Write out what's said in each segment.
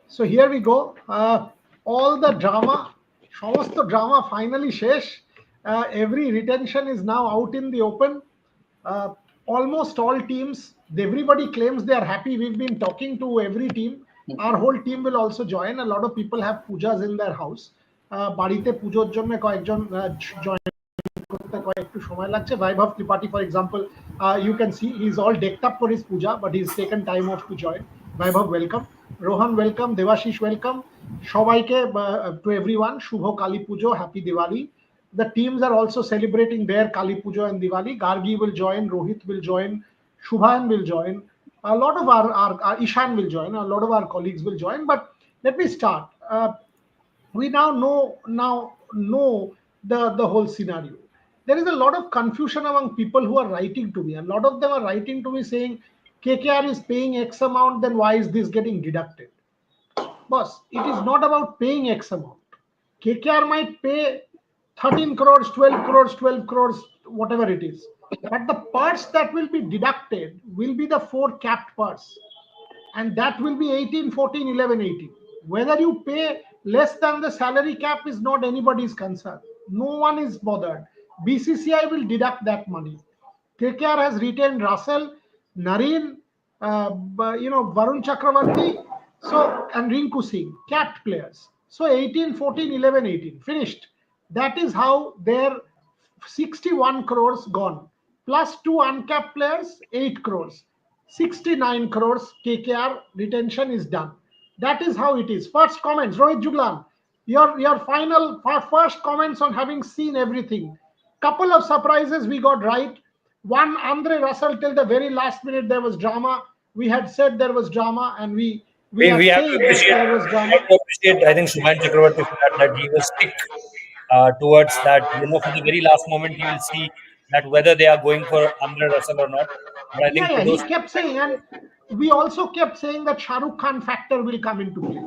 So here we go. All the drama, সমস্ত drama finally শেষ. Every retention is now out in the open. Uh, Almost all teams, everybody claims they are happy. We've been talking to every team. Our whole team will also join. A lot of people have pujas in their house. বাড়িতে পুজোর জন্য কয়েকজন join করতে কয়েকটু সময় লাগছে. Vaibhav Tripathi, for example, you can see he's all decked up for his puja, but he's taken time off to join. Vaibhav, welcome. Rohan, welcome. Devashish, welcome. সবাইকে to everyone, Shubho Kali Pujo, Happy Diwali. The teams are also celebrating their Kali Pujo and Diwali. Gargi will join, Rohit will join, Shubhan will join. A lot of our Ishan will join. A lot of our colleagues will join. But let me start. We now know the whole scenario. There is a lot of confusion among people who are writing to me. A lot of them are writing to me saying KKR is paying X amount, then why is this getting deducted? Boss, it is not about paying X amount. KKR might pay 13 crores, 12 crores, 12 crores, whatever it is, but the parts that will be deducted will be the 4 capped parts, and that will be 18, 14, 11, 18. Whether you pay less than the salary cap is not anybody's concern. No one is bothered. BCCI will deduct that money. KKR has retained Russell, Nareen, Varun Chakravarti, so, and Rinku Singh, capped players. So 18, 14, 11, 18, finished. That is how their 61 crores gone. Plus 2 uncapped players, 8 crores. 69 crores KKR retention is done. That is how it is. First comments, Rohit Juglan, your first comments on having seen everything. Couple of surprises we got right. One, Andre Russell, till the very last minute there was drama. We had said there was drama, and we are we have saying to that appreciate, there was drama. I think Shubhan Chakravarti for that he was stick towards that. For the very last moment, he will see that whether they are going for Andre Russell or not. But I think Yeah, he kudos. kept saying, and we also kept saying that Shah Rukh Khan factor will come into play.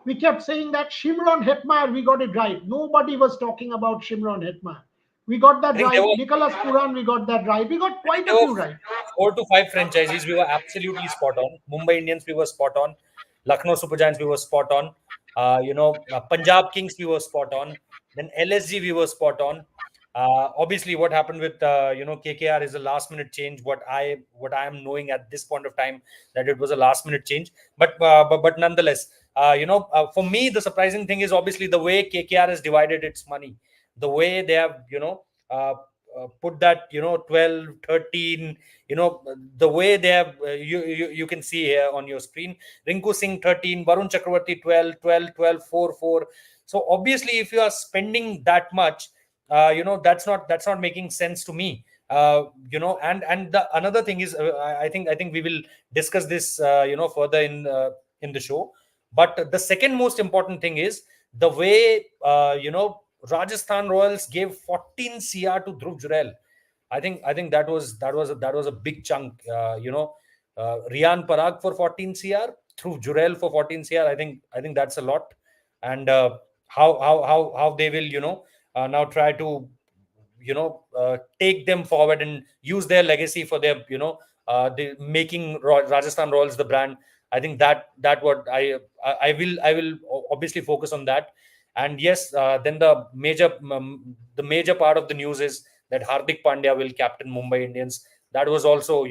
We kept saying that Shimron Hetmeyer, we got it right. Nobody was talking about Shimron Hetmeyer. We got I that think there right. were Nicholas Puran, we got that right. We got quite a there were few right. 4 to 5 franchises. We were absolutely spot on. Mumbai Indians, we were spot on. Lucknow Super Giants, we were spot on. Punjab Kings, we were spot on. Then LSG, we were spot on. Obviously, what happened with KKR is a last minute change. What I am knowing at this point of time, that it was a last minute change. But nonetheless, for me, the surprising thing is obviously the way KKR has divided its money, the way they have put that 12, 13, the way they have you can see here on your screen. Rinku Singh 13, Varun Chakravarti 12, 12, 12, 4, 4. So obviously, if you are spending that much, that's not making sense to me. And the another thing is, I think we will discuss this further in the show. But the second most important thing is the way Rajasthan Royals gave 14 CR to Dhruv Jurel. I think that was a big chunk. Rian Parag for 14 CR, Dhruv Jurel for 14 CR. I think that's a lot. And how they will now try to take them forward and use their legacy for their the making Rajasthan Royals the brand. I think that what I will obviously focus on that. And yes, then the major part of the news is that Hardik Pandya will captain Mumbai Indians. That was also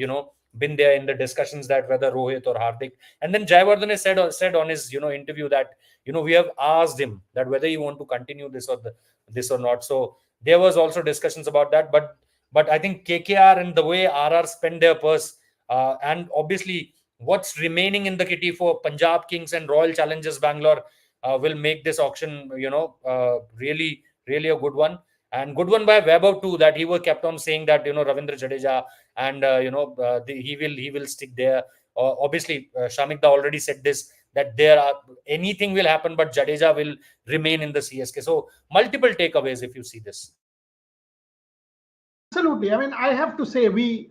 been there in the discussions, that whether Rohit or Hardik. And then Jayawardene said on his interview that we have asked him that whether he want to continue this or not. So there was also discussions about that. But I think KKR and the way RR spend their purse, and obviously what's remaining in the kitty for Punjab Kings and Royal Challengers Bangalore will make this auction really a good one. And good one by Vaibhav too, that he was kept on saying that Ravindra Jadeja and he will stick there. Obviously, Shamikda already said this, that anything will happen, but Jadeja will remain in the CSK. So multiple takeaways if you see this. Absolutely. I mean, I have to say, we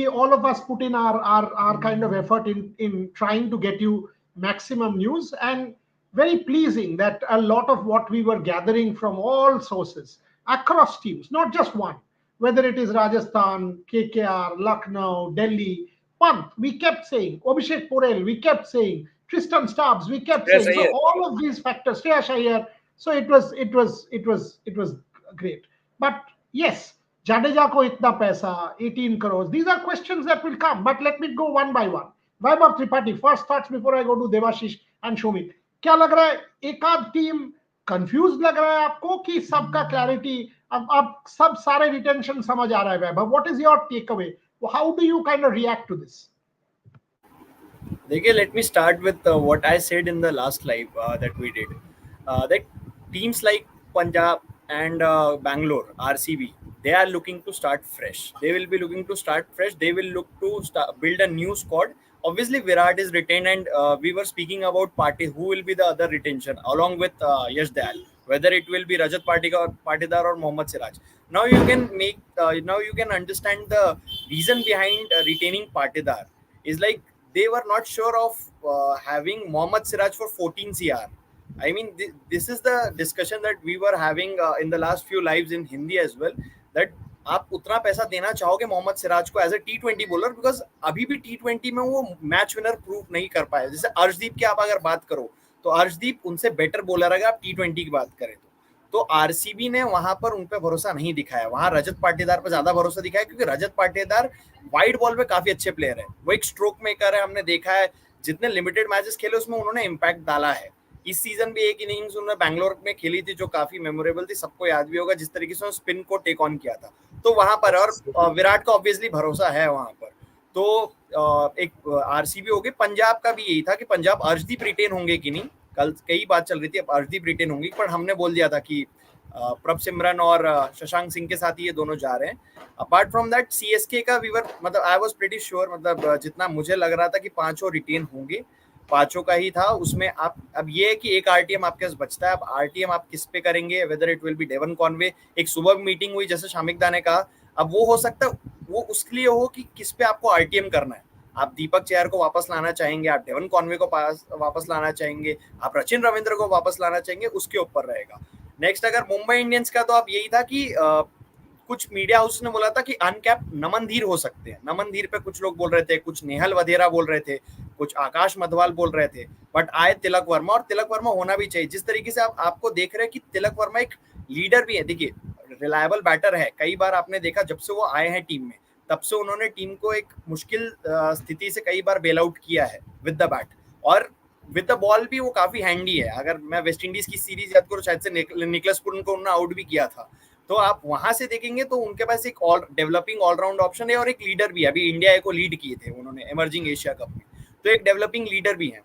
all of us put in our kind of effort in trying to get you maximum news, and very pleasing that a lot of what we were gathering from all sources across teams, not just one, whether it is Rajasthan, KKR, Lucknow, Delhi, Pant, we kept saying, Abhishek Porel, we kept saying, Tristan Stubbs, we kept Yes, saying. So all of these factors, Shreyas Iyer. So it was great. But yes, Jadeja ko itna paisa, 18 crores. These are questions that will come. But let me go one by one. Vaibhav Tripathi, first thoughts before I go to Devashish and Shomit. क्या लग रहा है, एक आध team confuse लग रहा है आपको कि सबका क्लैरिटी, अब सब सारे रिटेंशन समझ आ रहा है Vaibhav? What is your takeaway? How do you kind of react to this? देखिए, let me start with what I said in the last live that we did. That teams like Punjab and Bangalore, RCB, they are looking to start fresh. They will be looking to start fresh. They will look to build a new squad. Obviously, Virat is retained, and we were speaking about Party. Who will be the other retention along with Yash Dayal? Whether it will be Rajat Patidar or Mohammad Siraj. Now you can now you can understand the reason behind retaining Patidar is like they were not sure of having Mohammad Siraj for 14 CR. I mean, this is the discussion that we were having in the last few lives in Hindi as well. That आप उतना पैसा देना चाहोगे मोहम्मद सिराज को as a T20 bowler, because अभी भी T20 में वो मैच विनर प्रूव नहीं कर पाए. जैसे अर्शदीप की आप अगर बात करो तो अर्शदीप उनसे बेटर बॉलर अगर आप T20 की बात करें तो आरसीबी ने वहां पर उन पे भरोसा नहीं दिखाया. वहां रजत पाटीदार पर ज्यादा भरोसा दिखाया क्योंकि रजत पाटीदार वाइड बॉल पे काफी अच्छे प्लेयर है. वो एक स्ट्रोक मेकर है. हमने देखा है जितने लिमिटेड मैचेस खेले उसमें उन्होंने इम्पैक्ट डाला है. इस सीजन भी एक इनिंग्स उन्होंने बैंगलोर में खेली थी जो काफी मेमोरेबल थी. सबको याद भी होगा जिस तरीके से उन्होंने स्पिन को टेक ऑन किया था. तो वहां पर और विराट का ऑब्वियसली भरोसा है वहां पर. तो एक आरसीबी हो गई. पंजाब का भी यही था कि पंजाब अर्शदीप रिटेन होंगे कि नहीं. कल कई बात चल रही थी अब अर्शदीप रिटेन होंगी, पर हमने बोल दिया था कि प्रभ सिमरन और शशांक सिंह के साथ ये दोनों जा रहे हैं. अपार्ट फ्रॉम दैट सीएसके का वीवर मतलब आई वाज प्रीटी श्योर, मतलब जितना मुझे लग रहा था कि पांचों रिटेन होंगे, पांचों का ही था. उसमें आप अब ये है कि एक आरटीएम आपके पास बचता है. अब आरटीएम आप किस पे करेंगे, whether it will be Devon Conway. एक सुबह मीटिंग हुई जैसे शामिक दा ने कहा. अब वो हो सकता है वो उसके लिए हो कि किस पे आपको आरटीएम करना है. आप दीपक चेयर को वापस लाना चाहेंगे, आप डेवन कॉनवे को वापस लाना चाहेंगे, आप रचिन रविंद्र को वापस लाना चाहेंगे, उसके ऊपर रहेगा. नेक्स्ट अगर मुंबई इंडियंस का तो आप यही था कि कुछ मीडिया हाउस ने बोला था कि अनकैप नमन धीर हो सकते हैं. नमन धीर पे कुछ लोग बोल रहे थे, कुछ नेहल वधेरा बोल रहे थे, कुछ आकाश मधवाल बोल रहे थे, बट आए तिलक वर्मा. और तिलक वर्मा होना भी चाहिए. जिस तरीके से आपको देख रहे हैं कि तिलक वर्मा एक लीडर भी है. देखिए रिलायबल बैटर है. कई बार आपने देखा जब से वो आए हैं टीम में तब से उन्होंने टीम को एक मुश्किल स्थिति से कई बार बेल आउट किया है विद द बैट. और विद द बॉल भी वो काफी हैंडी है. अगर मैं वेस्ट इंडीज की सीरीज याद करूं शायद से निकलस पुरन को उन्होंने आउट भी किया था. तो आप वहां से देखेंगे तो उनके पास एक डेवलपिंग ऑलराउंड ऑप्शन है और एक लीडर भी है. अभी इंडिया को लीड किए थे उन्होंने इमर्जिंग एशिया कप में, तो एक डेवलपिंग लीडर भी है.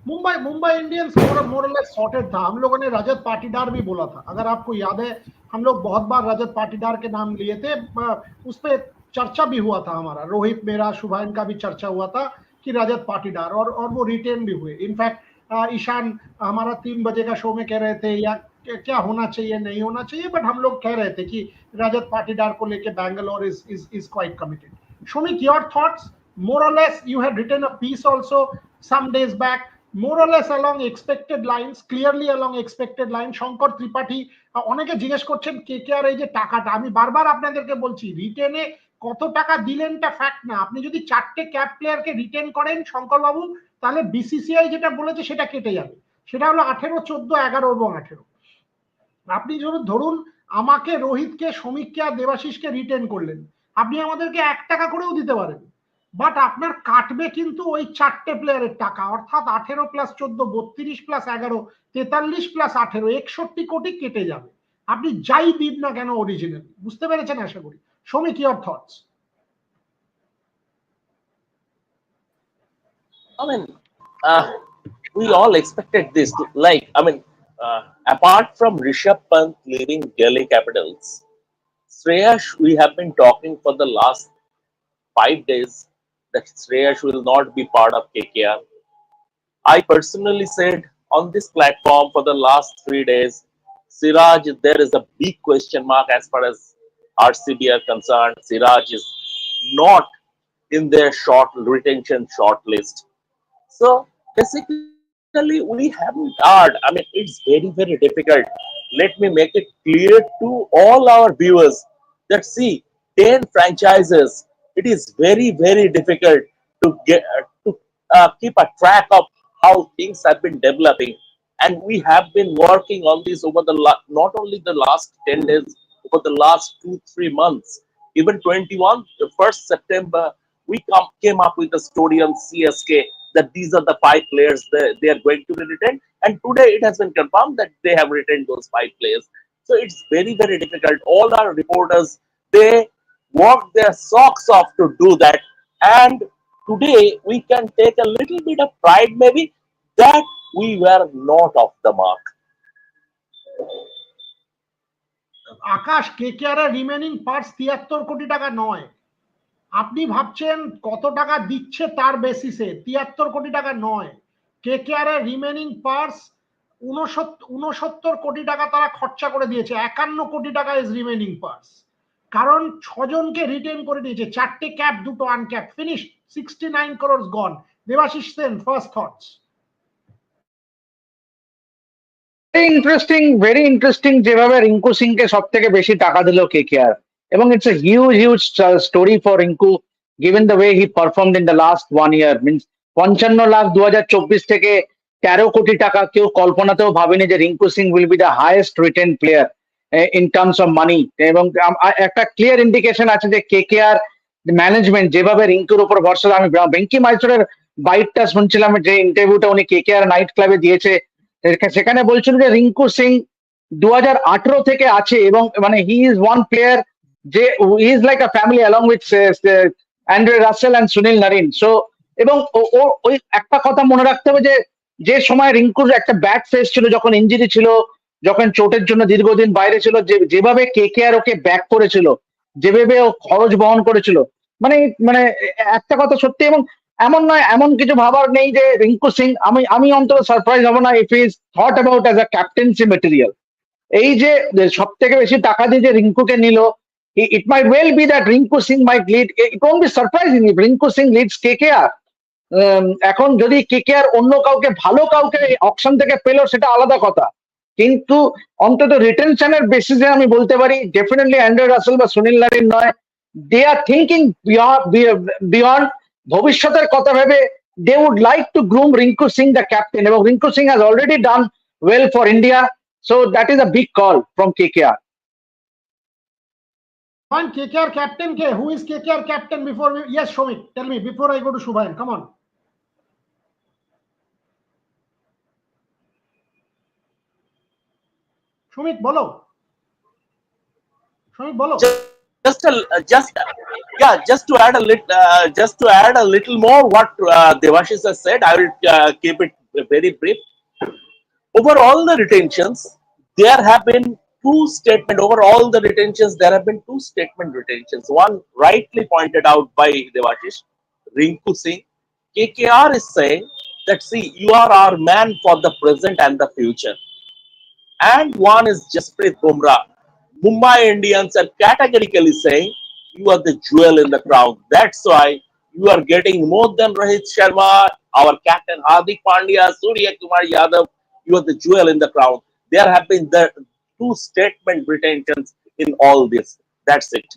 मुंबई इंडियंस मोरलेस सॉर्टेड था. हम लोगों ने रजत पाटीदार भी बोला था, अगर आपको याद है. हम लोग बहुत बार रजत पाटीदार के नाम लिए थे. उस पर चर्चा भी हुआ था हमारा, रोहित मेरा शुभायन का भी चर्चा हुआ था कि रजत पाटीदार, और वो रिटेन भी हुए. इनफैक्ट ईशान हमारा 3 बजे का शो में कह रहे थे या क्या होना चाहिए नहीं होना चाहिए, बट हम लोग कह रहे थे कि रजत पाटीदार को लेके Bangalore is quite committed. Shomik, your thoughts? More or less, you had written a piece also some days back, more or less along expected lines, clearly along expected lines. Shankar Tripathi অনেকে জিজ্ঞেস করছেন কেকেআর এই যে টাকাটা, আমি বারবার আপনাদেরকে বলছি রিটেনে কত টাকা দিলেনটা ফ্যাক্ট না. আপনি যদি 4টে ক্যাপ প্লেয়ারকে রিটেন করেন শঙ্কর বাবু, তাহলে বিসিসিআই যেটা বলেছে সেটা কেটে যাবে. সেটা হলো 18, 14, 11 এবং 18. আপনি ধরুন আমাকে, রোহিতকে, শ্রমিককে আর দেবাশিসকে রিটেন করলেন, আপনি আমাদেরকে 1 টাকা করেও দিতে পারেন, বাট আপনার কাটবে কিন্তু ওই 4টে প্লেয়ারের টাকা, অর্থাৎ 18 প্লাস 14, 32 প্লাস 11, 43 প্লাস 18, 61 কোটি কেটে যাবে. আপনি যাই দিন না কেন অরিজিনালি. বুঝতে পেরেছেন আশা করি. শ্রমিক, your thoughts? I mean, we all expected this. Like, I mean, apart from Rishabh Pant leaving Delhi Capitals, Shreyash, we have been talking for the last 5 days that Shreyash will not be part of KKR. I personally said on this platform for the last 3 days, Siraj, there is a big question mark as far as RCB are concerned. Siraj is not in their retention short list. So basically, we haven't heard. I mean, it's very, very difficult. Let me make it clear to all our viewers that see, 10 franchises, it is very, very difficult to keep a track of how things have been developing. And we have been working on this over not only the last 10 days, over the last 2-3 months. Even 21, the 1st September, we came up with a story on CSK that these are the 5 players they are going to be retained. And today it has been confirmed that they have retained those 5 players. So it's very, very difficult. All our reporters, they work their socks off to do that. And today we can take a little bit of pride maybe that we were not off the mark. Akash, KKR এর remaining purse ৭৩ কোটি টাকা নয়। আপনি ভাবছেন কত টাকা দিচ্ছে তার বেসিসে, ৭৩ কোটি টাকা নয়। কেকেআর এর রিমেনিং পার্স ৬৯ কোটি টাকা তারা খরচা করে দিয়েছে। ৫১ কোটি টাকা ইজ রিমেনিং পার্স। কারণ ৬জনকে রিটেন করে দিয়েছে, ৪টে ক্যাপ, 2টো uncap, finish, 69 crores gone. Debashis Sen, first thoughts. Very interesting যেভাবে রিঙ্কু সিং কে সব থেকে বেশি টাকা দিল কেকেআর, এবং it's a huge story for Rinku given the way he performed in the last 1 year। Means ৫৫ lakh ২০২৪ থেকে ১৩ কোটি টাকা কেউ কল্পনাতেও ভাবেনি যে Rinku Singh will be the highest written player in terms of money. এবং একটা ক্লিয়ার ইন্ডিকেশন আছে যে কেকেআর ম্যানেজমেন্ট যেভাবে রিঙ্কুর উপর ভরসা, আমি ভেঙ্কি মাইসোরের বাইটটা শুনছিলাম, যে ইন্টারভিউটা উনি কেকেআর নাইট ক্লাবে দিয়েছে, সেখানে বলছিল যে রিঙ্কু সিং 2018 থেকে আছে, এবং মানে হি ইজ ওয়ান প্লেয়ার যে he is like a family along with Andre Rasel and Sunil Narine. So এবং ওই একটা কথা মনে রাখতে হবে যে সময় রিঙ্কুর একটা ব্যাড ফেস ছিল, যখন ইঞ্জুরি ছিল, যখন চোটের জন্য দীর্ঘদিন বাইরে ছিল, যেভাবে কেকেআর ওকে ব্যাক করেছিল, যেভাবে ও খরচ বহন করেছিল, মানে মানে একটা কথা সত্যি। এবং এমন নয়, এমন কিছু ভাবার নেই যে রিঙ্কু সিং, আমি অন্তত সারপ্রাইজ হব না if is thought about as a captaincy material. এই যে সব থেকে বেশি টাকা দিয়ে যে রিঙ্কুকে নিল, it might well be that Rinku Singh might lead, it won't be surprising if Rinku Singh leads KKR. এখন যদি কেকেআর অন্য কাউকে, ভালো কাউকে অকশন থেকে পেলো সেটা আলাদা কথা, কিন্তু অন্তত রিটেনশনের বেসিসে আমি বলতে পারি ডেফিনেটলি অ্যান্ড্রে রাসেল বা সুনীল নারিন নয়, দে আর থিঙ্কিং বিয়ন্ড, ভবিষ্যতের কথা ভেবে they would like to groom Rinku Singh the captain, এবং Rinku Singh has already done well for India, so that is a big call from KKR. One KKR captain ke, who is KKR captain before we, yes Shomik, tell me before I go to Shubhayan, come on. Shomik bolo, Shomik bolo. Just to add a little more what Devashish has said, I will keep it very brief. Over all the retentions, there have been two statements. Over all the retentions, there have been 2 statement retentions. One rightly pointed out by Devashish, Rinku Singh. KKR is saying that, see, you are our man for the present and the future. And one is Jasprit Bumrah. Mumbai Indians are categorically saying you are the jewel in the crown. That's why you are getting more than Rohit Sharma, our captain Hardik Pandya, Surya Kumar Yadav. You are the jewel in the crown. There have been the 2 statement retentions in all this. That's it.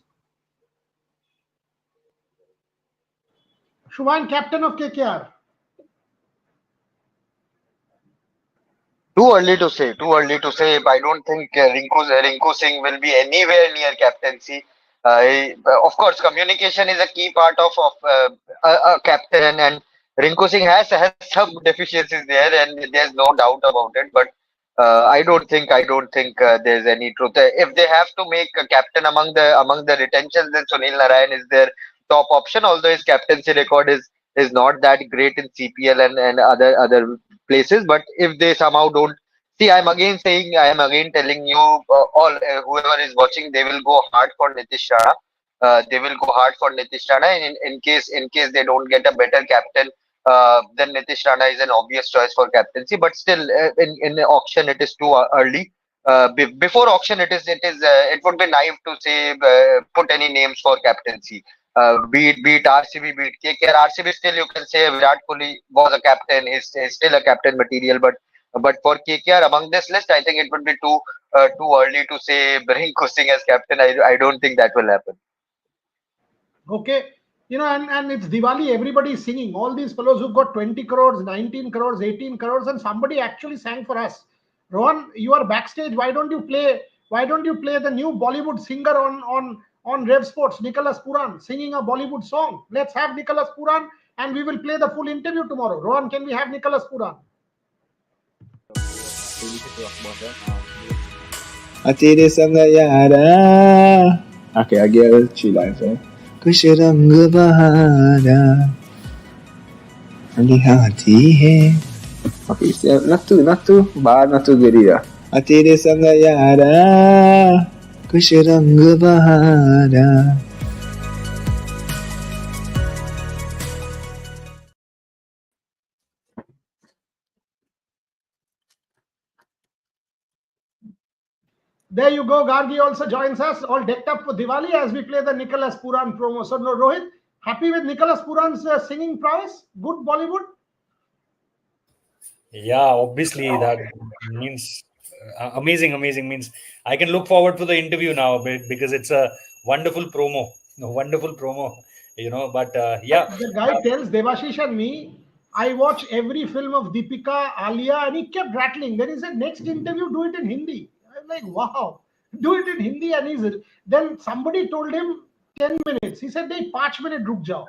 Shubhayan, captain of KKR. Too early to say. I don't think Rinku Singh will be anywhere near captaincy. Of course, communication is a key part of a captain, and Rinku Singh has some deficiencies there, and there's no doubt about it. But I don't think there's any truth. If they have to make a captain among the retentions, then Sunil Narayan is their top option. Although his captaincy record is not that great in CPL and other places. But if they somehow don't see, I am again telling you all, whoever is watching, they will go hard for Nitish Rana. In case they don't get a better captain, then Nitish Rana is an obvious choice for captaincy. But still, in the auction, it is too early. Before auction, it would be naive to say put any names for captaincy. Be it RCB, be it KKR. RCB, still you can say Virat Kohli was a captain, is still a captain material, but for KKR among this list, I think it would be too early to say Rinku Singh as captain. I don't think that will happen. Okay, and it's Diwali, everybody is singing. All these fellows who've got 20 crores, 19 crores, 18 crores, and somebody actually sang for us. Rohan, you are backstage. Why don't you play the new Bollywood singer on Rev Sports, Nicholas Puran, singing a Bollywood song? Let's have Nicholas Puran, and we will play the full interview tomorrow. Rohan, can we have Nicholas Puran? तेरे संग यारा Okay, I get 3 lines, right? कुछ रंग बहारा लिहाती है Okay, so not too bad, not too good either. तेरे संग यारा कुछ रंग बहारा. There you go. Gargi also joins us, all decked up for Diwali as we play the Nicholas Puran promo. So, no, Rohit, happy with Nicholas Puran's singing prowess? Good Bollywood? Yeah, obviously that means amazing. Means I can look forward to the interview now because it's a wonderful promo. But yeah. The guy tells Devashish and me, I watch every film of Deepika, Alia, and he kept rattling. Then he said, next interview, do it in Hindi. I'm like, wow, do it in Hindi. And then somebody told him 10 minutes. He said, "Nahi, 5 minute ruk jao."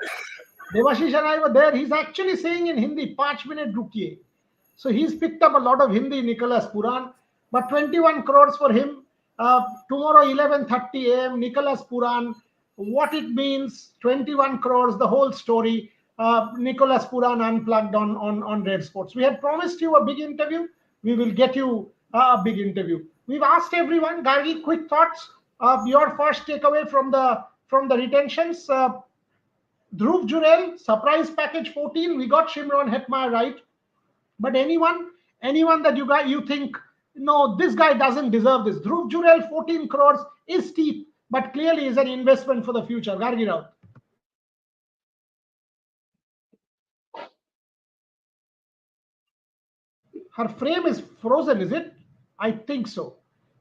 Devashish and I were there. He's actually saying in Hindi, 5 minute rukiye. So he's picked up a lot of Hindi, Nicholas Puran. But 21 crores for him. Tomorrow, 11:30 a.m., Nicholas Puran. What it means, 21 crores, the whole story. Nicholas Puran unplugged on Red Sports. We had promised you a big interview. We will get you a big interview. We've asked everyone, Gargi, quick thoughts. Your first takeaway from the retentions. Dhruv Jurel, surprise package 14. We got Shimron Hetmeyer right. But anyone that you think, no, this guy doesn't deserve this. Dhruv Jurel, 14 crores is steep, but clearly is an investment for the future. Gargi Rao. Her frame is frozen, is it? I think so.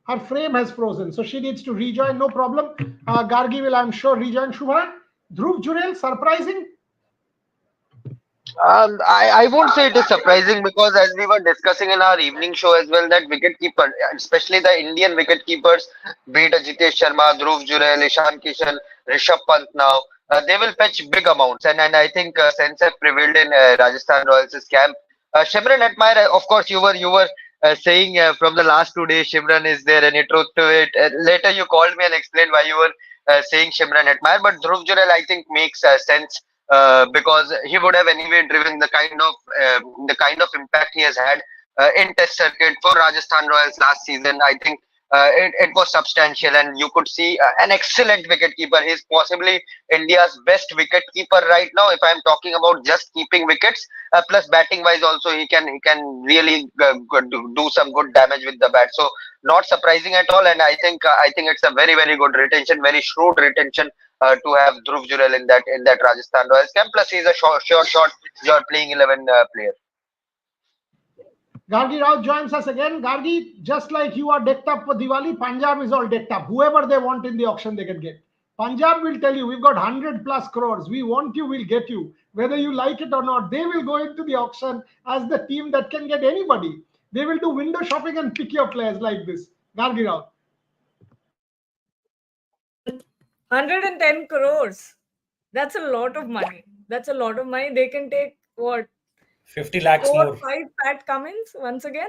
Her frame has frozen, so she needs to rejoin. No problem. Gargi will, I'm sure, rejoin. Shubha, Dhruv Jurel, surprising? I won't say it is surprising because as we were discussing in our evening show as well, that wicketkeeper, especially the Indian wicketkeepers, be it Jitesh Sharma, Dhruv Jurel, Ishan Kishan, Rishabh Pant now, they will fetch big amounts. And I think sense have prevailed in Rajasthan Royals' camp. Shimron Hetmeyer, of course, you were saying from the last 2 days, Shimron is there, any truth to it. Later you called me and explained why you were saying Shimron Hetmeyer, but Dhruv Jurel I think makes sense. Because he would have anyway driven the kind of impact he has had in Test circuit for Rajasthan Royals last season. I think it was substantial, and you could see an excellent wicketkeeper. He's possibly India's best wicketkeeper right now. If I'm talking about just keeping wickets, plus batting wise also, he can really do some good damage with the bat. So not surprising at all, and I think it's a very very good retention, very shrewd retention. To have Dhruv Jurel in that Rajasthan Royals camp. Plus, he's a sure shot. You're playing 11 player. Gargi Rao joins us again. Gargi, just like you are decked up for Diwali, Punjab is all decked up. Whoever they want in the auction, they can get. Punjab will tell you, we've got 100 plus crores. We want you, we'll get you. Whether you like it or not, they will go into the auction as the team that can get anybody. They will do window shopping and pick your players like this. Gargi Rao. 110 crores. That's a lot of money. They can take what? 50 lakhs 4 more. 5 Pat Cummins once again.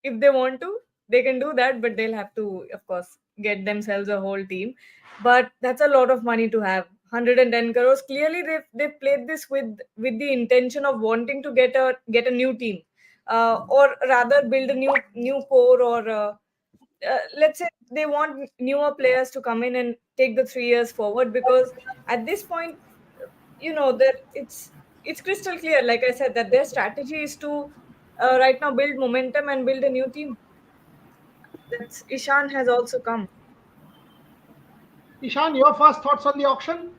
If they want to, they can do that, but they'll have to, of course, get themselves a whole team. But that's a lot of money to have. 110 crores. Clearly, they've played this with the intention of wanting to get a new team, or rather build a new core, or let's say they want newer players to come in and take the 3 years forward, because at this point, that it's crystal clear, like I said, that their strategy is to right now build momentum and build a new team. That's Ishan has also come. Ishan, your first thoughts on the auction?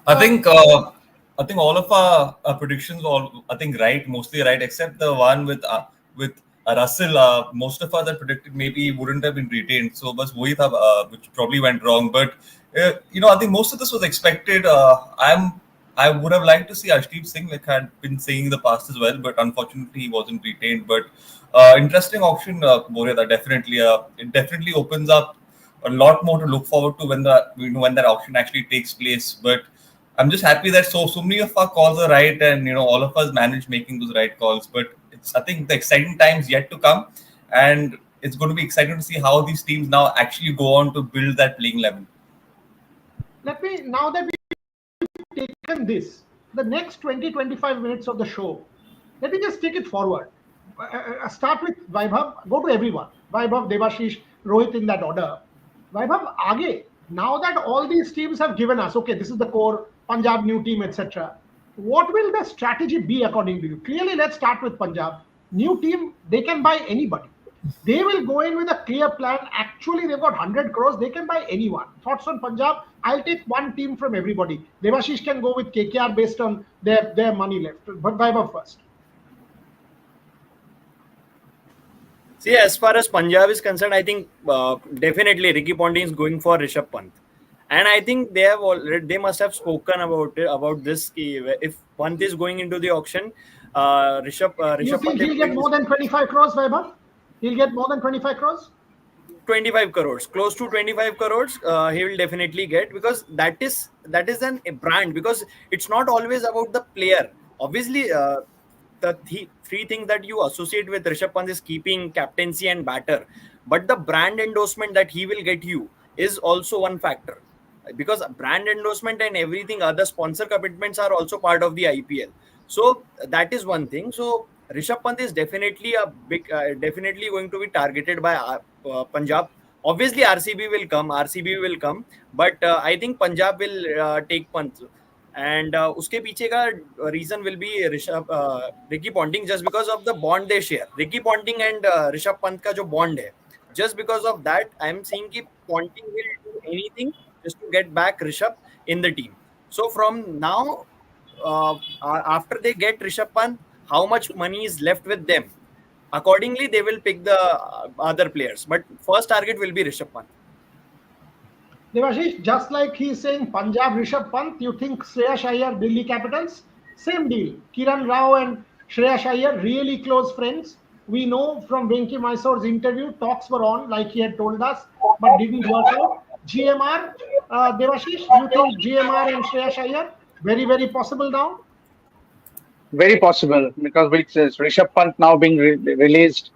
I think all of our predictions were mostly right, except the one with Russell. Most of us that predicted maybe wouldn't have been retained, so bas which probably went wrong. But I think most of this was expected. I'm I would have liked to see Arshdeep Singh, like had been saying in the past as well, but unfortunately he wasn't retained. But interesting option, Boreda, definitely. It definitely opens up a lot more to look forward to when when that auction actually takes place. But I'm just happy that so many of our calls are right, and all of us manage making those right calls. But it's, I think, the exciting times yet to come, and it's going to be exciting to see how these teams now actually go on to build that playing level. Now that we've taken this, the next 20-25 minutes of the show, let me just take it forward. Start with Vaibhav, go to everyone. Vaibhav, Devashish, Rohit in that order. Vaibhav, Aage, now that all these teams have given us, okay, this is the core, Punjab new team, etc. What will the strategy be according to you? Clearly, let's start with Punjab. New team, they can buy anybody. They will go in with a clear plan. Actually, they've got 100 crores. They can buy anyone. Thoughts on Punjab? I'll take one team from everybody. Devashish can go with KKR based on their money left. But Vaibhav first. See, as far as Punjab is concerned, I think definitely Ricky Ponting is going for Rishabh Pant, and I think they must have spoken about this. If Pant is going into the auction, Rishabh Pant he'll get more than 25 crores, Vaibhav? He'll get more than 25 crores? 25 crores, close to 25 crores, he will definitely get, because that is a brand, because it's not always about the player. Obviously, the three things that you associate with Rishabh Pant is keeping, captaincy and batter, but the brand endorsement that he will get you is also one factor, because brand endorsement and everything, other sponsor commitments are also part of the IPL. So that is one thing. So Rishabh Pant is definitely definitely going to be targeted by Punjab. Obviously RCB will come, but I think Punjab will take Pant. And uske piche ka reason will be Ricky Ponting, just because of the bond they share. Ricky Ponting and Rishabh Pant ka jo bond hai, just because of that, I am seeing ki Ponting will do anything just to get back Rishabh in the team. So from now, after they get Rishabh Pant, how much money is left with them? Accordingly, they will pick the other players. But first target will be Rishabh Pant. Devashish, just like he's saying Punjab Rishabh Pant, you think Shreyas Iyer, Delhi Capitals? Same deal. Kiran Rao and Shreyas Iyer, really close friends. We know from Venki Mysore's interview, talks were on, like he had told us, but didn't work out. GMR, Devashish, you think GMR and Shreyas Iyer? Very, very possible now? Very possible, because with Rishabh Pant now being released,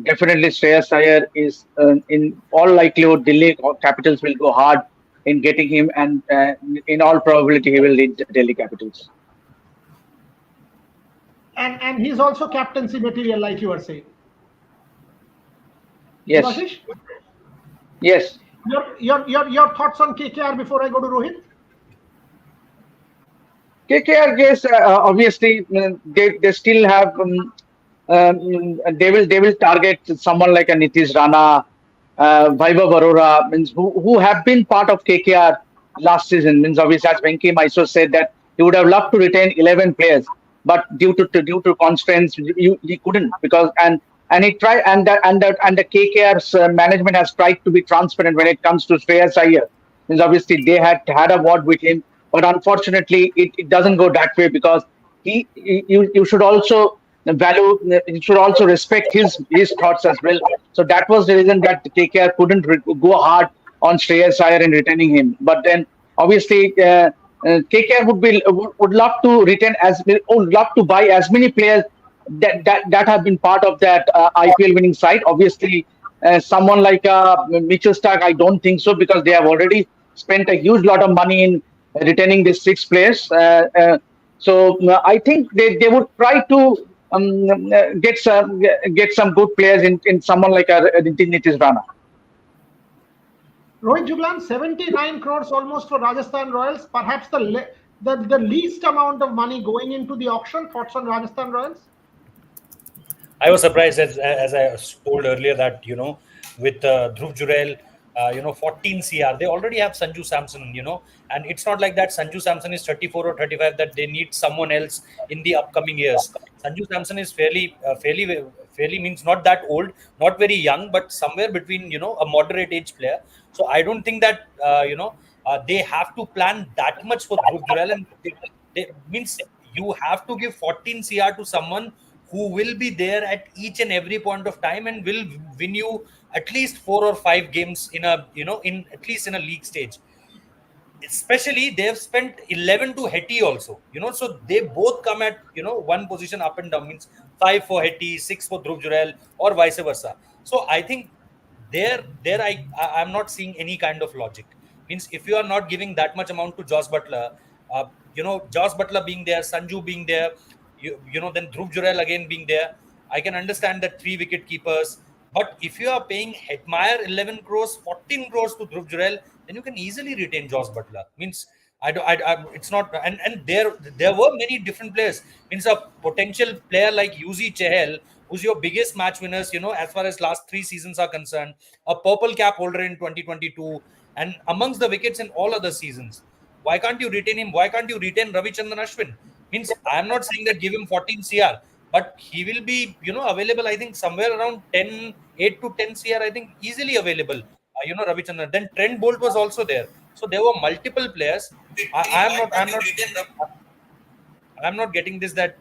definitely Shreyas Iyer is in all likelihood Delhi Capitals will go hard in getting him, and in all probability he will lead Delhi Capitals. And he's also captaincy material, like you were saying. Yes. Devashish? Yes. Your thoughts on KKR before I go to Rohit? KKR, yes, obviously they still have they will target someone like a Nitish Rana, Vaibhav Arora, means who have been part of KKR last season. Means obviously, as Venki Mysore said, that he would have loved to retain 11 players, but due to constraints, he couldn't, because and he tried, and the KKR's management has tried to be transparent when it comes to Shreyas Iyer. Means obviously they had a word with him, but unfortunately it doesn't go that way, because you should also value, you should also respect his thoughts as well. So that was the reason that KKR couldn't go hard on Shreyas Iyer in retaining him. But then obviously KKR would love to retain would love to buy as many players that have been part of that IPL winning side. Obviously, someone like Mitchell Stark, I don't think so, because they have already spent a huge lot of money in retaining these 6 players. So I think they would try to get some good players in someone like Nitish Rana. Rohit Juglan, 79 crores almost for Rajasthan Royals. Perhaps the least amount of money going into the auction. Thoughts on Rajasthan Royals? I was surprised, as I told earlier, that with Dhruv Jurel, 14 CR, they already have Sanju Samson, and it's not like that Sanju Samson is 34 or 35 that they need someone else in the upcoming years. Sanju Samson is fairly means not that old, not very young, but somewhere between a moderate age player. So I don't think that they have to plan that much for Dhruv Jurel, and Means you have to give 14 CR to someone who will be there at each and every point of time and will win you at least 4 or 5 games in a, in at least in a league stage. Especially they have spent 11 to Hetty also, so they both come at, one position up and down, means 5 for Hetty, 6 for Dhruv Jurel, or vice versa. So I think I'm not seeing any kind of logic. Means if you are not giving that much amount to Josh Butler, Josh Butler being there, Sanju being there, then Dhruv Jurel again being there, I can understand that 3 wicket keepers. But if you are paying Hetmeyer 11 crores, 14 crores to Dhruv Jurel, then you can easily retain Josh Butler. Means it's not, and there were many different players. Means a potential player like Yuzi Chahal, who's your biggest match winners, as far as last 3 seasons are concerned, a purple cap holder in 2022, and amongst the wickets in all other seasons. Why can't you retain him? Why can't you retain Ravichandran Ashwin? Means I'm not saying that give him 14 CR, but he will be, available, I think, somewhere around 8 to 10 CR, I think, easily available. Ravichandran. Then Trent Bolt was also there. So there were multiple players. I'm not getting this, that,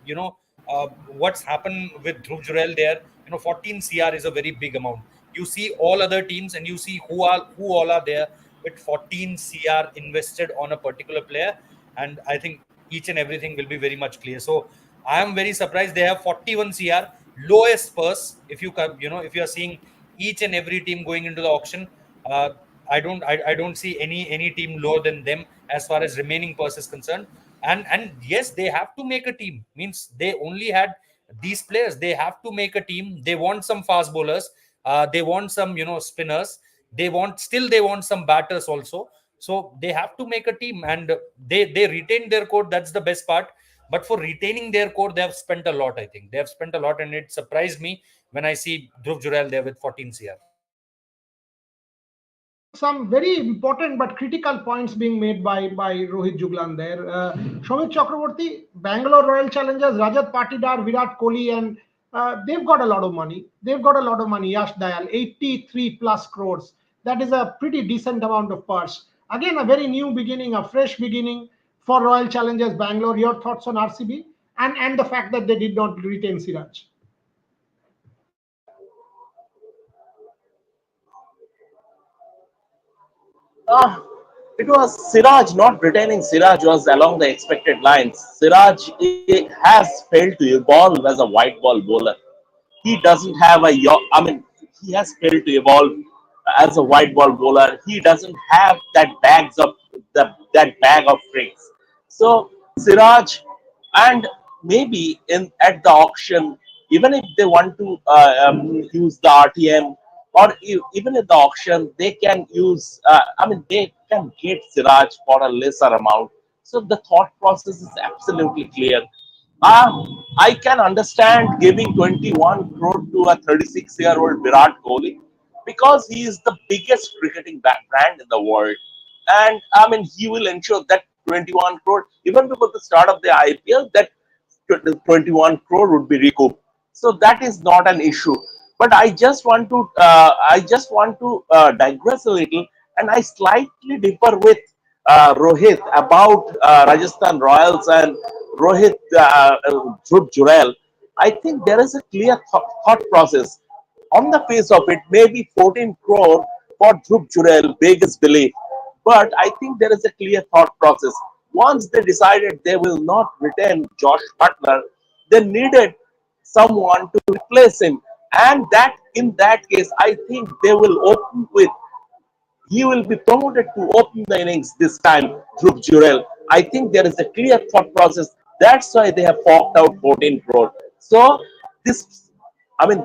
what's happened with Dhruv Jurel there. 14 CR is a very big amount. You see all other teams and you see who all are there with 14 CR invested on a particular player. And I think each and everything will be very much clear. So I am very surprised they have 41 CR, lowest purse. If you if you are seeing each and every team going into the auction, I don't see any team lower than them as far as remaining purse is concerned. And yes, they have to make a team. Means they only had these players. They have to make a team. They want some fast bowlers. They want some spinners. They want some batters also. So they have to make a team, and they retain their core. That's the best part. But for retaining their core, they have spent a lot. I think they have spent a lot, and it surprised me when I see Dhruv Jurel there with 14 CR. Some very important but critical points being made by Rohit Juglan there. Shomit Chakraborty, Bangalore Royal Challengers, Rajat Patidar, Virat Kohli, and they've got a lot of money. They've got a lot of money. Yash Dayal, 83 plus crores. That is a pretty decent amount of purse. Again, a very new beginning, a fresh beginning for Royal Challengers Bangalore. Your thoughts on RCB and the fact that they did not retain Siraj? Ah, it was Siraj. Not retaining Siraj was along the expected lines. Siraj has failed to evolve as a white ball bowler. He doesn't have he has failed to evolve as a white ball bowler. He doesn't have that bag of tricks. So Siraj, and maybe in at the auction, even if they want to use the RTM, or even at the auction, they can use. They can get Siraj for a lesser amount. So the thought process is absolutely clear. I can understand giving 21 crore to a 36-year-old Virat Kohli because he is the biggest cricketing brand in the world. And he will ensure that 21 crore, even before the start of the IPL, that 21 crore would be recouped. So that is not an issue. But I just want to digress a little, and I slightly differ with Rohit about Rajasthan Royals and Rohit Dhruv Jurel. I think there is a clear thought process. On the face of it, maybe 14 crore for Dhruv Jurel, biggest belief. But I think there is a clear thought process. Once they decided they will not retain Josh Butler, they needed someone to replace him. And that in that case, I think they will open with he will be promoted to open the innings this time, Dhruv Jurel. I think there is a clear thought process. That's why they have forked out 14 crore. So this,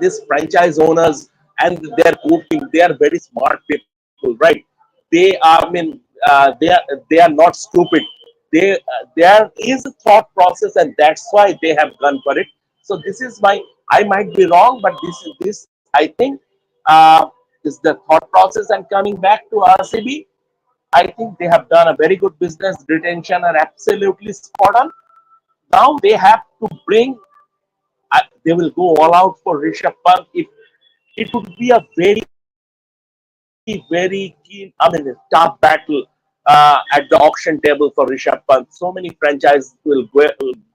this franchise owners and their coaching, they are very smart people, right? They are not stupid. There is a thought process, and that's why they have gone for it. So this is my. I might be wrong, but this I think is the thought process. And coming back to RCB, I think they have done a very good business. Retention are absolutely spot on. Now they have to bring. They will go all out for Rishabh Pant. If it would be a very, very keen, tough battle at the auction table for Rishabh Pant. So many franchises will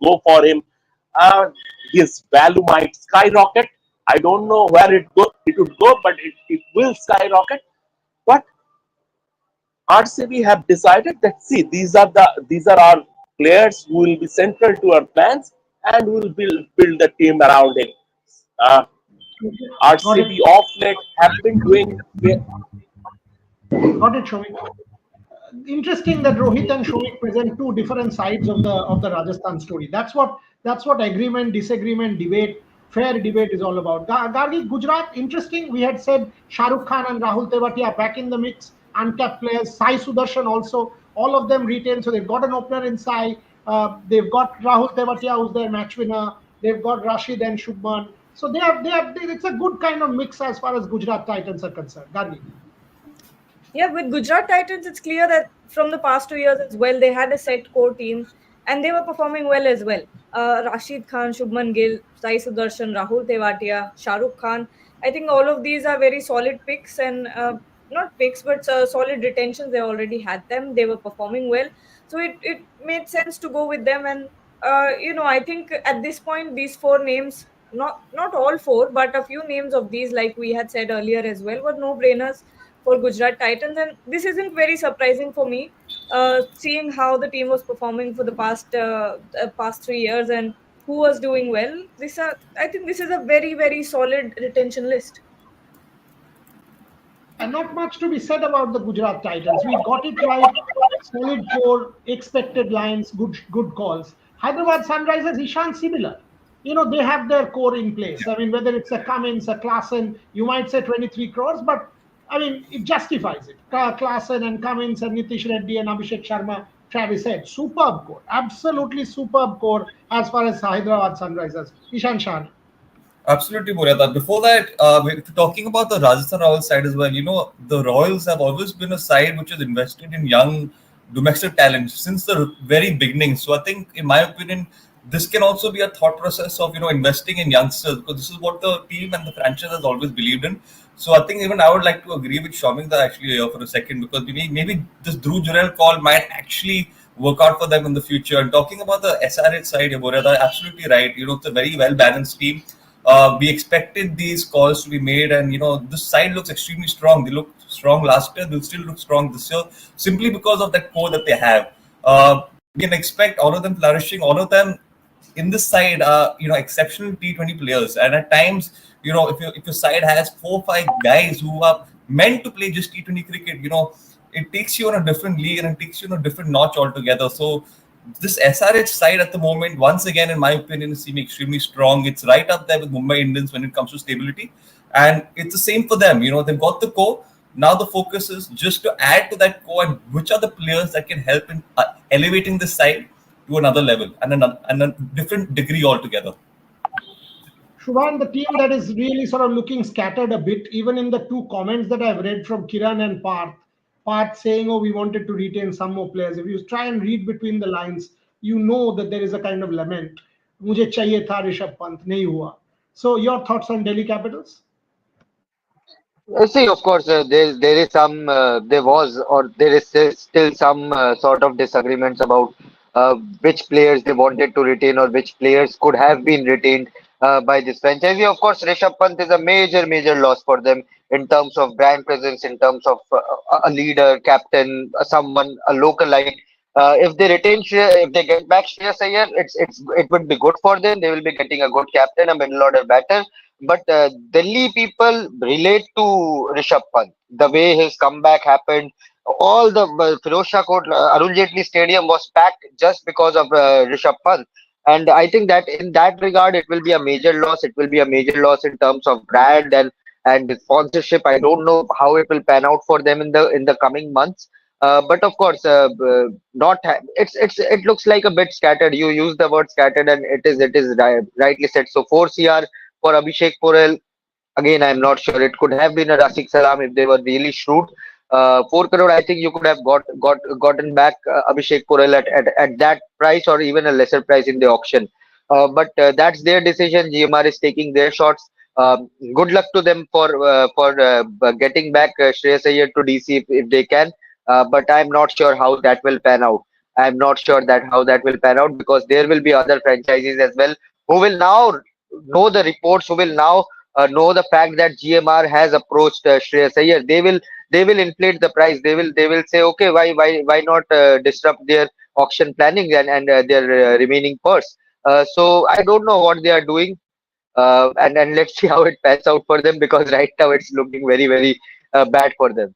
go for him. His value might skyrocket. I don't know where it would go, but it will skyrocket. But RCB have decided that, see, these are our players who will be central to our plans, and we will build the team around him. Uh, Got it. RCB off late have been doing. Got it, Shomik. Interesting that Rohit and Shomik present two different sides of the Rajasthan story. That's what agreement, disagreement, debate, fair debate is all about. Gargi, Gujarat, interesting. We had said Shah Rukh Khan and Rahul Tewatia back in the mix, uncapped players. Sai Sudarshan also, all of them retained. So they've got an opener in Sai. They've got Rahul Tewatia, who's their match winner. They've got Rashid and Shubman. So it's a good kind of mix as far as Gujarat Titans are concerned. Gargi. Yeah, with Gujarat Titans, it's clear that from the past 2 years as well, they had a set core team and they were performing well as well. Rashid Khan, Shubman Gill, Sai Sudarshan, Rahul Tewatia, Shah Rukh Khan. I think all of these are very solid picks and not picks, but solid retentions. They already had them. They were performing well. So it made sense to go with them. And, I think at this point, these four names, not all four, but a few names of these, like we had said earlier as well, were no-brainers for Gujarat Titans, and this isn't very surprising for me, seeing how the team was performing for the past 3 years and who was doing well. I think this is a very, very solid retention list. And not much to be said about the Gujarat Titans. We got it right. Solid core, expected lines, good calls. Hyderabad Sunrisers, Ishan, similar. They have their core in place. I mean, whether it's a Cummins, a Klassen, you might say 23 crores, but I mean, it justifies it. Klassen and Cummins and Nitish Reddy and Abhishek Sharma, Travis said, superb core. Absolutely superb core as far as Hyderabad Sunrisers. Ishan Shan. Absolutely, Murata. Before that, we're talking about the Rajasthan Royals side as well. The Royals have always been a side which has invested in young domestic talent since the very beginning. So I think, in my opinion, this can also be a thought process of investing in youngsters, because this is what the team and the franchise has always believed in. So I think even I would like to agree with Shomik actually here for a second, because maybe this Dhruv Jurel call might actually work out for them in the future. And talking about the SRH side, Murata, absolutely right. It's a very well balanced team. We expected these calls to be made, and this side looks extremely strong. They looked strong last year; they'll still look strong this year, simply because of that core that they have. We can expect all of them flourishing. All of them in this side are exceptional T20 players, and at times if your side has 4 or 5 guys who are meant to play just T20 cricket, it takes you on a different league and it takes you on a different notch altogether. So this SRH side at the moment, once again, in my opinion, is seeming extremely strong. It's right up there with Mumbai Indians when it comes to stability. And it's the same for them. They've got the core. Now the focus is just to add to that core and which are the players that can help in elevating this side to another level and a different degree altogether. Shubhan, the team that is really sort of looking scattered a bit, even in the two comments that I've read from Kiran and Parth saying, oh, we wanted to retain some more players. If you try and read between the lines, you know that there is a kind of lament. Mujhe chahiye tha Rishabh Pant, nahi hua. So your thoughts on Delhi Capitals? See, of course, there is some, there was, or there is still some sort of disagreements about which players they wanted to retain or which players could have been retained by this franchise. Of course, Rishabh Pant is a major loss for them in terms of brand presence, in terms of a leader, captain, someone, a local light. If they if they get back Shreyas Iyer, it would be good for them. They will be getting a good captain, a middle order batter. But Delhi people relate to Rishabh Pant. The way his comeback happened, all the Firozshah Court, Arun Jaitley Stadium was packed just because of Rishabh Pant. And I think that in that regard, it will be a major loss. It will be a major loss in terms of brand and sponsorship. I don't know how it will pan out for them in the coming months. But of course, it looks like a bit scattered. You use the word scattered, and it is rightly said. So 4 CR for Abhishek Porel. Again, I'm not sure. It could have been a Rafiq Salam if they were really shrewd. 4 crore, I think you could have gotten back Abhishek Porel at that price or even a lesser price in the auction. But that's their decision. GMR is taking their shots. Good luck to them for getting back Shreyas Iyer to DC if they can. but I'm not sure how that will pan out. I'm not sure that how that will pan out, because there will be other franchises as well who will now know the reports, who will now know the fact that GMR has approached Shreyas Iyer. They will inflate the price. They will say, okay, why not disrupt their auction planning and their remaining purse. So I don't know what they are doing, and let's see how it pans out for them, because right now it's looking very bad for them.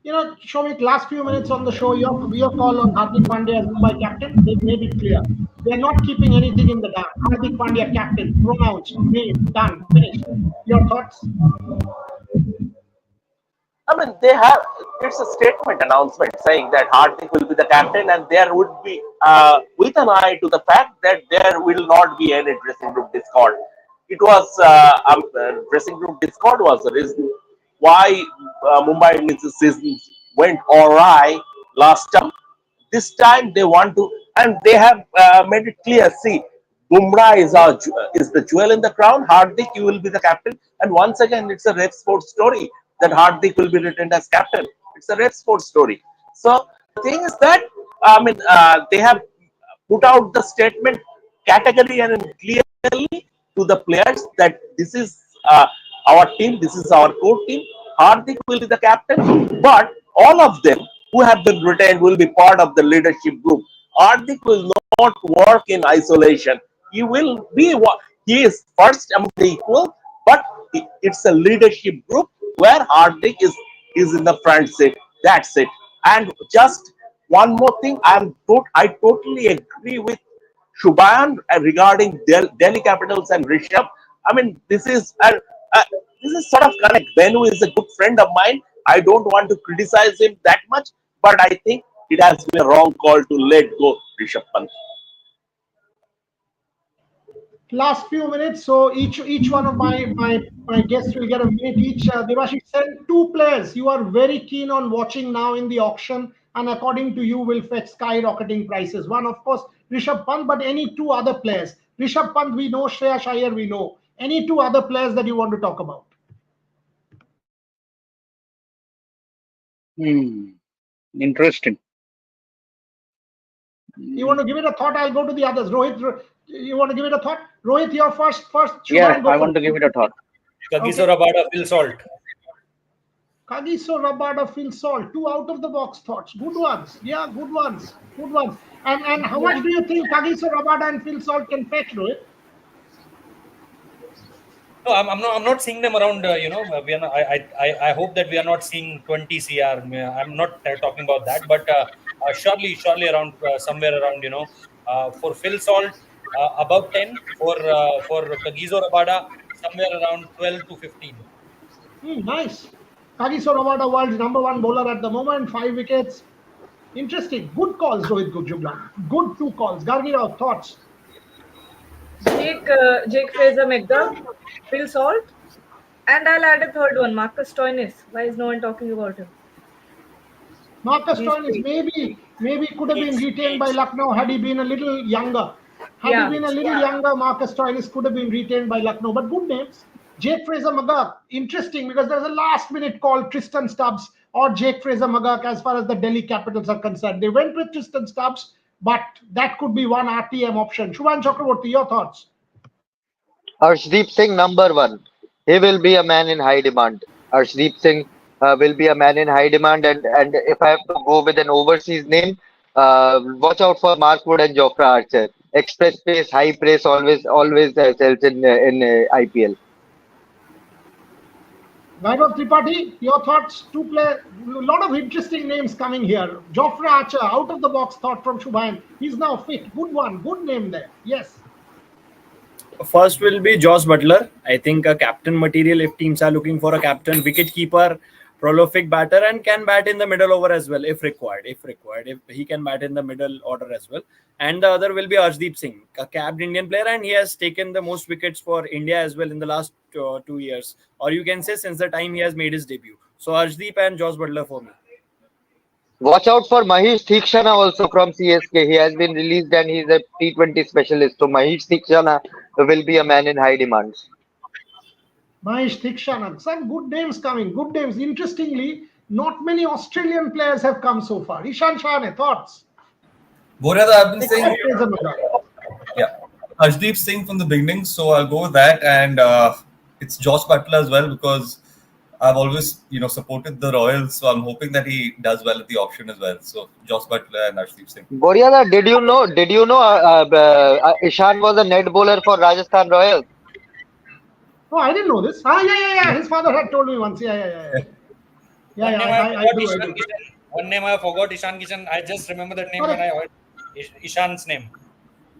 Shomik, last few minutes on the show, your call on Hardik Pandya as Mumbai captain, they've made it clear. They're not keeping anything in the dark. Hardik Pandya captain, pronounced, named, done, finished. Your thoughts? I mean, they have, it's a statement announcement saying that Hardik will be the captain, and there would be, with an eye to the fact that there will not be any dressing room discord. It was, dressing room discord was the reason why Mumbai Indians' season went awry last time. This time they want to, and they have made it clear. See, Bumrah is the jewel in the crown. Hardik, you will be the captain. And once again, it's a rep sports story that Hardik will be retained as captain. It's a rep sports story. So the thing is that, I mean, they have put out the statement categorically and clearly to the players that this is our team, this is our core team. Hardik will be the captain, but all of them who have been retained will be part of the leadership group. Hardik will not work in isolation. He will be what he is first among the equal, but it's a leadership group where Hardik is in the front seat. That's it. And just one more thing, I totally agree with Shubhan regarding Delhi Capitals and Rishabh. I mean, this is sort of correct. Venu is a good friend of mine. I don't want to criticize him that much, but I think it has been a wrong call to let go Rishabh Pant. Last few minutes, so each one of my guests will get a minute each. Devashish, send two players you are very keen on watching now in the auction, and according to you will fetch skyrocketing prices. One, of course, Rishabh Pant, but any two other players. Rishabh Pant we know, Shreyas Iyer we know. Any two other players that you want to talk about? Interesting. You want to give it a thought? I'll go to the others. Rohit, you want to give it a thought? Rohit, you're first. Yeah, Shubhan, I want to give it a thought. Kagiso Rabada, Phil Salt. Kagiso Rabada, Phil Salt. Two out of the box thoughts. Good ones. Yeah, good ones. Good ones. And how much do you think Kagiso Rabada and Phil Salt can fetch, Rohit? No, I'm not seeing them around. We are not, I hope that we are not seeing 20 CR. I'm not talking about that, but surely around somewhere around for Phil Salt above 10, for Kagiso Rabada somewhere around 12 to 15. Nice. Kagiso Rabada, world's number one bowler at the moment, 5 wickets. Interesting. Good calls, Rohit Gujublan. Good two calls. Gargirao, thoughts? Jake Fraser McGurk, Phil Salt, and I'll add a third one, Marcus Stoinis. Why is no one talking about him? Marcus These Stoinis three. maybe could have been retained by Lucknow had he been a little younger. Had he Yeah. been a little younger, Marcus Stoinis could have been retained by Lucknow. But good names. Jake Fraser McGurk, interesting because there's a last minute call, Tristan Stubbs or Jake Fraser McGurk as far as the Delhi Capitals are concerned. They went with Tristan Stubbs, but that could be one RTM option. Shubhan Chakraborty, your thoughts? Arshdeep Singh, number one. He will be a man in high demand. Arshdeep Singh will be a man in high demand, and if I have to go with an overseas name, watch out for Mark Wood and Jofra Archer. Express pace, high pace, always sells in IPL. Vaibhav Tripathi, your thoughts? A lot of interesting names coming here. Jofra Archer, out of the box thought from Shubhan. He's now fit. Good one. Good name there. Yes. First will be Josh Butler. I think a captain material if teams are looking for a captain, wicket keeper, prolific batter, and can bat in the middle over as well if required. If he can bat in the middle order as well. And the other will be Arshdeep Singh, a capped Indian player, and he has taken the most wickets for India as well in the last 2 years, or you can say since the time he has made his debut. So Arshdeep and Josh Butler for me. Watch out for Mahesh Theekshana also from CSK. He has been released and he's a T20 specialist. So Mahesh Theekshana will be a man in high demand. Mahesh Theekshana. Some good names coming. Good names. Interestingly, Not many Australian players have come so far. Ishan Shahane, thoughts? Boryada, I've been saying, Except Teza Madra. yeah, Harshdeep Singh from the beginning, so I'll go with that, and it's Josh Butler as well because I've always, supported the Royals, so I'm hoping that he does well at the auction as well. So Josh Butler and Harshdeep Singh. Boryada, did you know? Ishan was a net bowler for Rajasthan Royals. Oh, I didn't know this. Yeah. His father had told me once. Yeah. One name I forgot do. Ishan Kishan. One name I forgot Ishan Kishan. I just remember that name when I heard Ishan's name.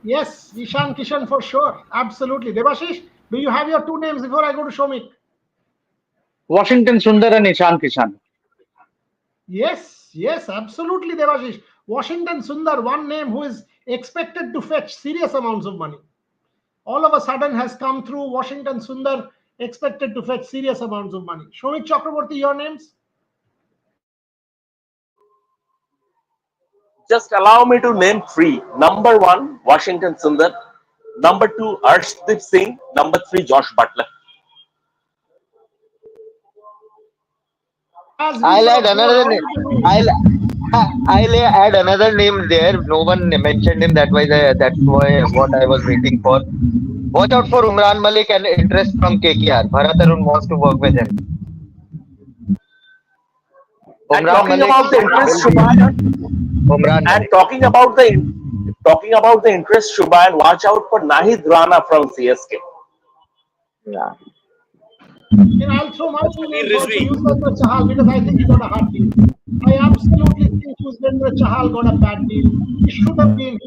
Yes, Ishan Kishan for sure. Absolutely. Devashish, do you have your two names before I go to Shomik? Washington Sundar and Ishan Kishan. Yes, absolutely, Devashish. Washington Sundar, one name who is expected to fetch serious amounts of money. All of a sudden has come through. Washington Sundar expected to fetch serious amounts of money. Shomik Chakraborty, your names? Just allow me to name three. Number one, Washington Sundar. Number two, Arshdeep Singh. Number three, Josh Butler. I'll add another name. I'll add another name there. No one mentioned him. That's why what I was waiting for. Watch out for Umran Malik and interest from KKR. Bharat Arun wants to work with him. And talking about the interest, Shubhayan. And talking about the interest, Shubhayan, watch out for Nahid Rana from CSK. Yeah. I'll throw my two names also, Yuzvendra Chahal, because I think he got a hard deal. I absolutely think Yuzvendra Chahal got a bad deal. He should have been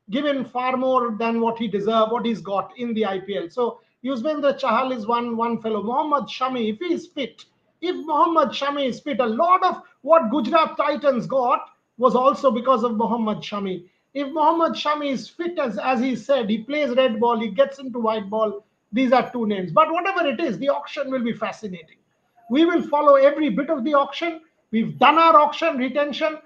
given far more than what he deserved, what he's got in the IPL. So Yuzvendra Chahal is one fellow. Mohammad Shami, if he is fit, if Mohammad Shami is fit, a lot of what Gujarat Titans got was also because of Mohammad Shami. If Mohammad Shami is fit, as he said, he plays red ball, he gets into white ball. These are two names. But whatever it is, the auction will be fascinating. We will follow every bit of the auction. We've done our auction retention.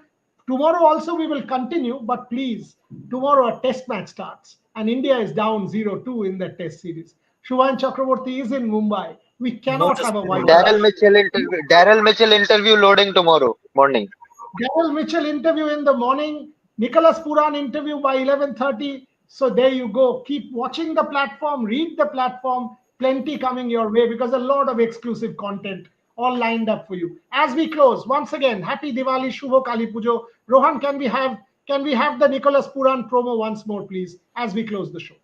Tomorrow also we will continue. But please, tomorrow a test match starts. And India is down 0-2 in that test series. Shubhayan Chakraborty is in Mumbai. We cannot have a white. Daryl Mitchell interview loading tomorrow morning. Daryl Mitchell interview in the morning. Nicholas Puran interview by 11:30. So there you go. Keep watching the platform, read the platform. Plenty coming your way because a lot of exclusive content all lined up for you. As we close, once again, happy Diwali, Shubho Kali Pujo. Rohan, can we have the Nicholas Puran promo once more, please, as we close the show?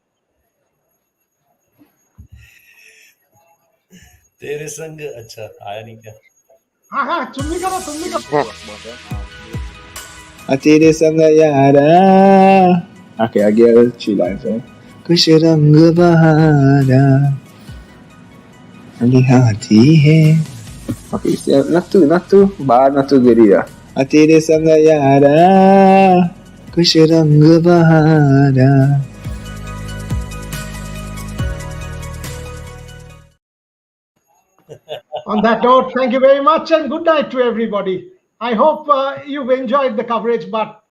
तेरे संग अच्छा आया नहीं क्या? हाँ तुम भी करो. तेरे संग यारा. Okay, I get a few lines, right? कुछ रंग बहारा लिहाती है. Okay, not too bad, not too good either. तेरे संग यारा कुछ रंग बहारा. On that note, thank you very much and good night to everybody. I hope you've enjoyed the coverage, but